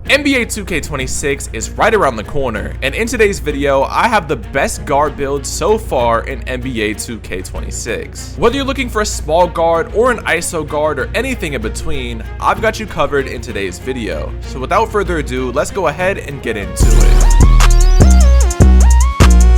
NBA 2K26 is right around the corner, and in today's video, I have the best guard build so far in NBA 2K26. Whether you're looking for a small guard or an ISO guard or anything in between, I've got you covered in today's video. So without further ado, let's go ahead and get into it.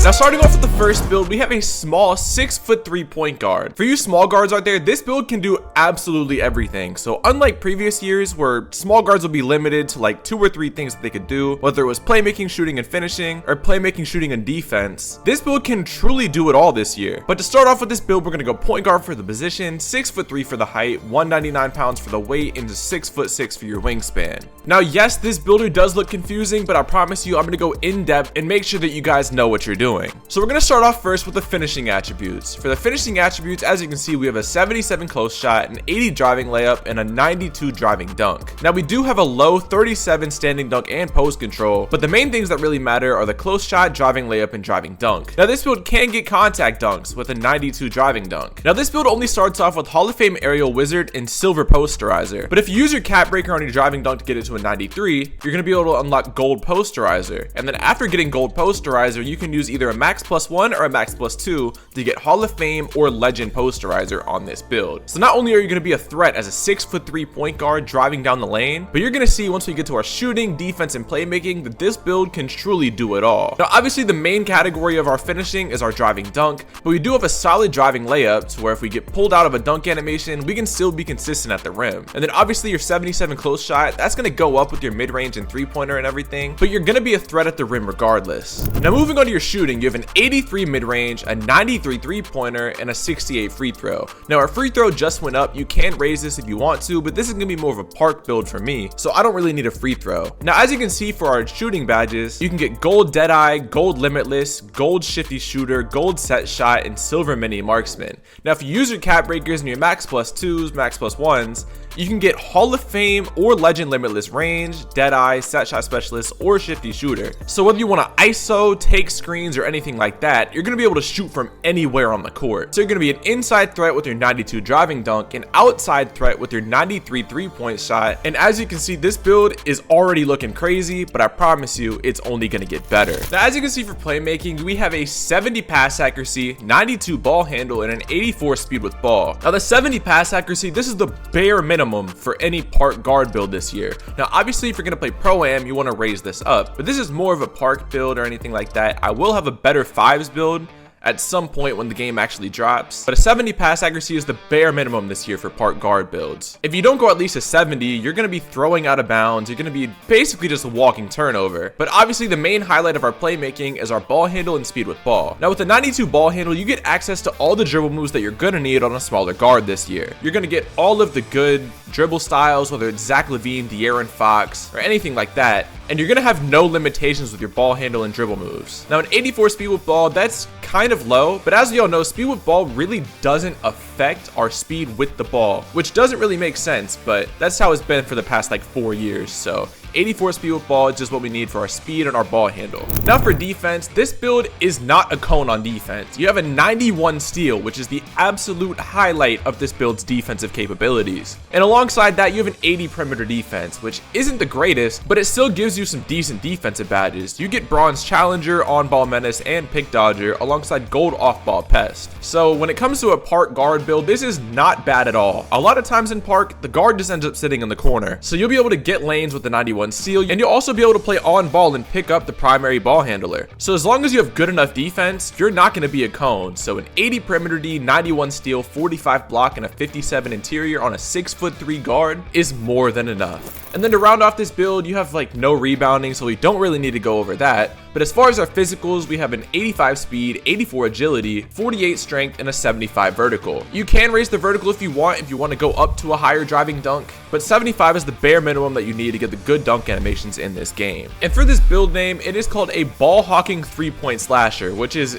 Now starting off with the first build, we have a small 6'3" point guard. For you small guards out there, this build can do absolutely everything. So unlike previous years where small guards will be limited to like 2 or 3 things that they could do, whether it was playmaking, shooting, and finishing, or playmaking, shooting, and defense, this build can truly do it all this year. But to start off with this build, we're gonna go point guard for the position, 6'3" for the height, 199 pounds for the weight, and just 6'6" for your wingspan. Now yes, this builder does look confusing, but I promise you I'm gonna go in depth and make sure that you guys know what you're doing. So we're going to start off first with the finishing attributes. For the finishing attributes, as you can see, we have a 77 close shot, an 80 driving layup, and a 92 driving dunk. Now we do have a low 37 standing dunk and post control, but the main things that really matter are the close shot, driving layup, and driving dunk. Now this build can get contact dunks with a 92 driving dunk. Now this build only starts off with Hall of Fame aerial wizard and silver posterizer, but if you use your cap breaker on your driving dunk to get it to a 93, you're going to be able to unlock gold posterizer, and then after getting gold posterizer, you can use either a max +1 or a max +2 to get Hall of Fame or legend posterizer on this build. So not only are you going to be a threat as a 6'3" point guard driving down the lane, but you're going to see once we get to our shooting, defense, and playmaking that this build can truly do it all. Now obviously the main category of our finishing is our driving dunk, but we do have a solid driving layup to where if we get pulled out of a dunk animation, we can still be consistent at the rim. And then obviously your 77 close shot, that's going to go up with your mid-range and 3-pointer and everything, but you're going to be a threat at the rim regardless. Now moving on to your shooting, you have an 83 mid-range, a 93 3-pointer, and a 68 free throw. Now our free throw just went up. You can raise this if you want to, but this is gonna be more of a park build for me, so I don't really need a free throw. Now as you can see for our shooting badges, you can get gold deadeye, gold limitless, gold shifty shooter, gold set shot, and silver mini marksman. Now if you use your cap breakers and your max +2s, max +1s, you can get Hall of Fame or legend limitless range, deadeye, set shot specialist, or shifty shooter. So whether you want to ISO, take screens, or anything like that, you're going to be able to shoot from anywhere on the court. So you're going to be an inside threat with your 92 driving dunk, an outside threat with your 93 3-point shot, and as you can see, this build is already looking crazy, but I promise you it's only going to get better. Now as you can see for playmaking, we have a 70 pass accuracy, 92 ball handle, and an 84 speed with ball. Now the 70 pass accuracy, this is the bare minimum for any park guard build this year. Now obviously if you're going to play pro-am, you want to raise this up, but this is more of a park build or anything like that. I will have a better 5s build at some point when the game actually drops, but a 70 pass accuracy is the bare minimum this year for park guard builds. If you don't go at least a 70, you're going to be throwing out of bounds. You're going to be basically just a walking turnover. But obviously the main highlight of our playmaking is our ball handle and speed with ball. Now with the 92 ball handle, you get access to all the dribble moves that you're going to need on a smaller guard this year. You're going to get all of the good dribble styles, whether it's Zach LaVine, De'Aaron Fox, or anything like that. And you're going to have no limitations with your ball handle and dribble moves. Now an 84 speed with ball, that's kind of low, but as you all know, speed with ball really doesn't affect our speed with the ball, which doesn't really make sense, but that's how it's been for the past like 4 years. So 84 speed with ball is just what we need for our speed and our ball handle. Now for defense, this build is not a cone on defense. You have a 91 steal, which is the absolute highlight of this build's defensive capabilities. And alongside that, you have an 80 perimeter defense, which isn't the greatest, but it still gives you some decent defensive badges. You get bronze challenger, on-ball menace, and pick dodger alongside gold off-ball pest. So when it comes to a park guard build, this is not bad at all. A lot of times in park, the guard just ends up sitting in the corner. So you'll be able to get lanes with the 91 steal, and you'll also be able to play on ball and pick up the primary ball handler. So as long as you have good enough defense, you're not going to be a cone. So an 80 perimeter D, 91 steal, 45 block, and a 57 interior on a 6'3" guard is more than enough. And then to round off this build, you have like no rebounding, so we don't really need to go over that. But as far as our physicals, we have an 85 speed, 84 agility, 48 strength, and a 75 vertical. You can raise the vertical if you want to go up to a higher driving dunk, but 75 is the bare minimum that you need to get the good dunk animations in this game. And for this build name, it is called a ball hawking 3-point slasher, which is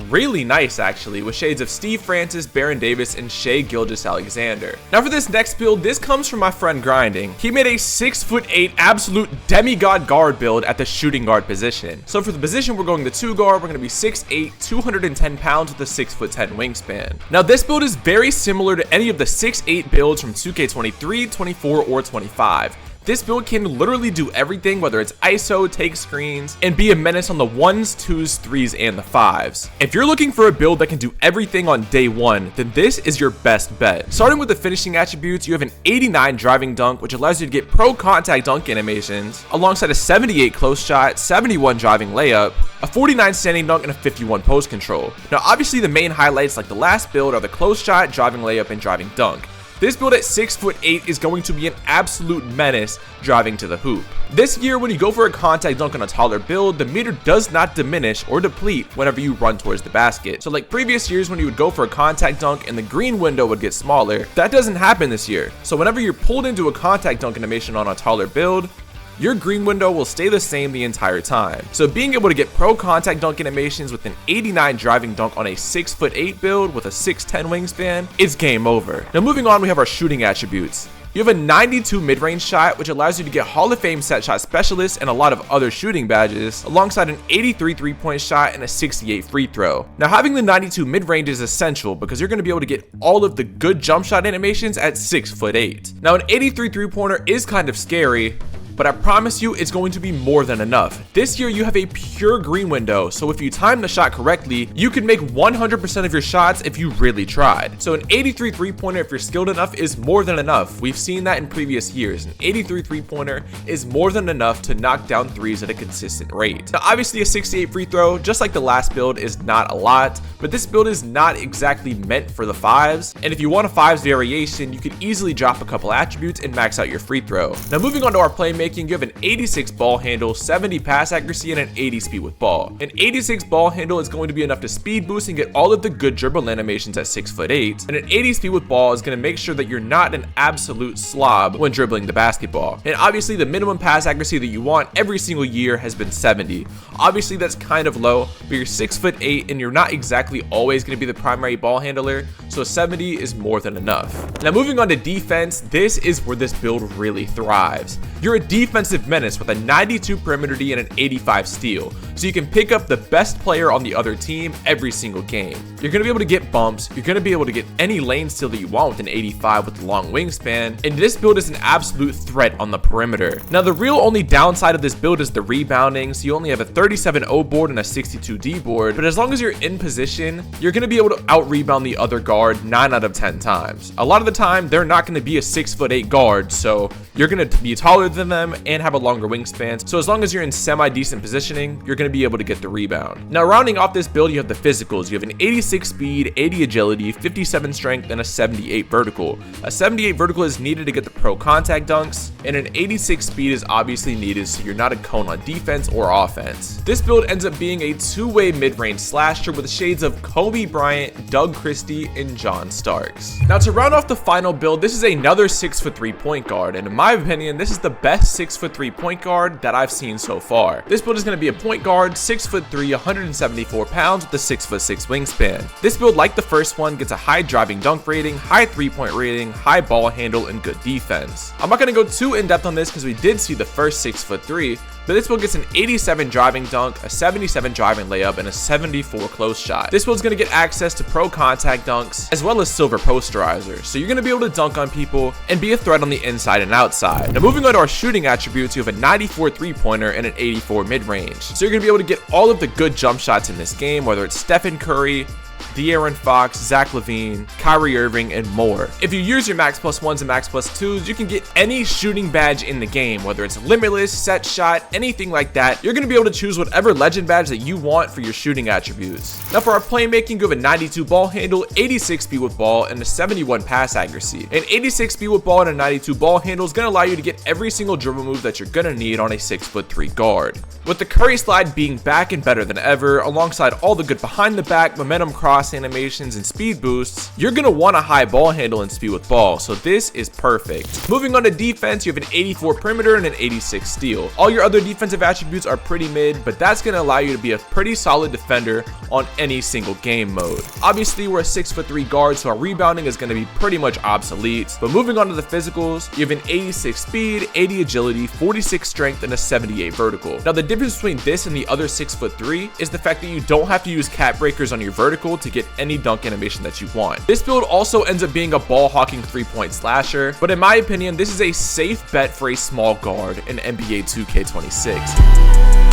really nice actually, with shades of Steve Francis, Baron Davis, and Shai Gilgeous-Alexander. Now for this next build, this comes from my friend Grinding. He made a 6'8" absolute demigod guard build at the shooting guard position. So for the position, we're going the 2 guard. We're going to be 6'8", 210 pounds with a 6'10" wingspan. Now this build is very similar to any of the 6'8" builds from 2K23, 24, or 25. This build can literally do everything, whether it's ISO, take screens, and be a menace on the 1s, 2s, 3s, and the 5s. If you're looking for a build that can do everything on day one, then this is your best bet. Starting with the finishing attributes, you have an 89 driving dunk, which allows you to get pro contact dunk animations, alongside a 78 close shot, 71 driving layup, a 49 standing dunk, and a 51 post control. Now obviously the main highlights like the last build are the close shot, driving layup, and driving dunk. This build at 6'8" is going to be an absolute menace driving to the hoop. This year, when you go for a contact dunk on a taller build, the meter does not diminish or deplete whenever you run towards the basket. So like previous years when you would go for a contact dunk and the green window would get smaller, that doesn't happen this year. So whenever you're pulled into a contact dunk animation on a taller build, your green window will stay the same the entire time. So being able to get pro contact dunk animations with an 89 driving dunk on a 6'8" build with a 6'10" wingspan is game over. Now moving on, we have our shooting attributes. You have a 92 mid-range shot, which allows you to get Hall of Fame set shot specialist and a lot of other shooting badges, alongside an 83 three-point shot and a 68 free throw. Now having the 92 mid-range is essential because you're going to be able to get all of the good jump shot animations at 6'8". Now an 83 three-pointer is kind of scary, but I promise you it's going to be more than enough. This year you have a pure green window, so if you time the shot correctly, you can make 100% of your shots if you really tried. So an 83 three-pointer, if you're skilled enough, is more than enough. We've seen that in previous years. An 83 three-pointer is more than enough to knock down threes at a consistent rate. Now obviously a 68 free throw, just like the last build, is not a lot, but this build is not exactly meant for the 5s, and if you want a 5s variation, you could easily drop a couple attributes and max out your free throw. Now moving on to our playmaking, you have an 86 ball handle, 70 pass accuracy, and an 80 speed with ball. An 86 ball handle is going to be enough to speed boost and get all of the good dribble animations at 6'8", and an 80 speed with ball is going to make sure that you're not an absolute slob when dribbling the basketball. And obviously the minimum pass accuracy that you want every single year has been 70. Obviously that's kind of low, but you're 6'8" and you're not exactly always going to be the primary ball handler, so 70 is more than enough. Now moving on to defense, this is where this build really thrives. You're a defensive menace with a 92 perimeter D and an 85 steal, so you can pick up the best player on the other team every single game. You're going to be able to get bumps, you're going to be able to get any lane steal that you want with an 85 with a long wingspan, and this build is an absolute threat on the perimeter. Now the real only downside of this build is the rebounding, so you only have a 37 O board and a 62 D board, but as long as you're in position, you're going to be able to out rebound the other guard 9 out of 10 times. A lot of the time, they're not going to be a 6'8" guard, so you're going to be taller than them and have a longer wingspan, so as long as you're in semi-decent positioning, you're going to be able to get the rebound. Now rounding off this build, you have the physicals. You have an 86 speed, 80 agility, 57 strength, and a 78 vertical. A 78 vertical is needed to get the pro contact dunks, and an 86 speed is obviously needed so you're not a cone on defense or offense. This build ends up being a two-way mid-range slasher with shades of Kobe Bryant, Doug Christie, and John Starks. Now to round off the final build, this is another 6'3" point guard, and in my opinion, this is the best 6'3" point guard that I've seen so far. This build is going to be a point guard, 6'3", 174 pounds with a 6'6" wingspan. This build, like the first one, gets a high driving dunk rating, high 3-point rating, high ball handle, and good defense. I'm not going to go too in-depth on this because we did see the first 6'3", but this build gets an 87 driving dunk, a 77 driving layup, and a 74 close shot. This build's going to get access to pro contact dunks as well as silver posterizer, so you're going to be able to dunk on people and be a threat on the inside and outside. Now moving on to our shooting attributes, you have a 94 three-pointer and an 84 mid-range, so you're going to be able to get all of the good jump shots in this game, whether it's Stephen Curry, De'Aaron Fox, Zach LaVine, Kyrie Irving, and more. If you use your max plus ones and max plus twos, you can get any shooting badge in the game, whether it's limitless, set shot, anything like that. You're going to be able to choose whatever legend badge that you want for your shooting attributes. Now for our playmaking, you have a 92 ball handle, 86 speed with ball, and a 71 pass accuracy. An 86 speed with ball and a 92 ball handle is going to allow you to get every single dribble move that you're going to need on a 6'3" guard. With the Curry slide being back and better than ever, alongside all the good behind the back, momentum cross animations, and speed boosts, you're going to want a high ball handle and speed with ball, so this is perfect. Moving on to defense, you have an 84 perimeter and an 86 steal. All your other defensive attributes are pretty mid, but that's going to allow you to be a pretty solid defender on any single game mode. Obviously, we're a 6'3" guard, so our rebounding is going to be pretty much obsolete, but moving on to the physicals, you have an 86 speed, 80 agility, 46 strength, and a 78 vertical. Now the difference between this and the other 6'3" is the fact that you don't have to use cap breakers on your vertical to get any dunk animation that you want. This build also ends up being a ball hawking 3-point slasher, but in my opinion, this is a safe bet for a small guard in NBA 2K26.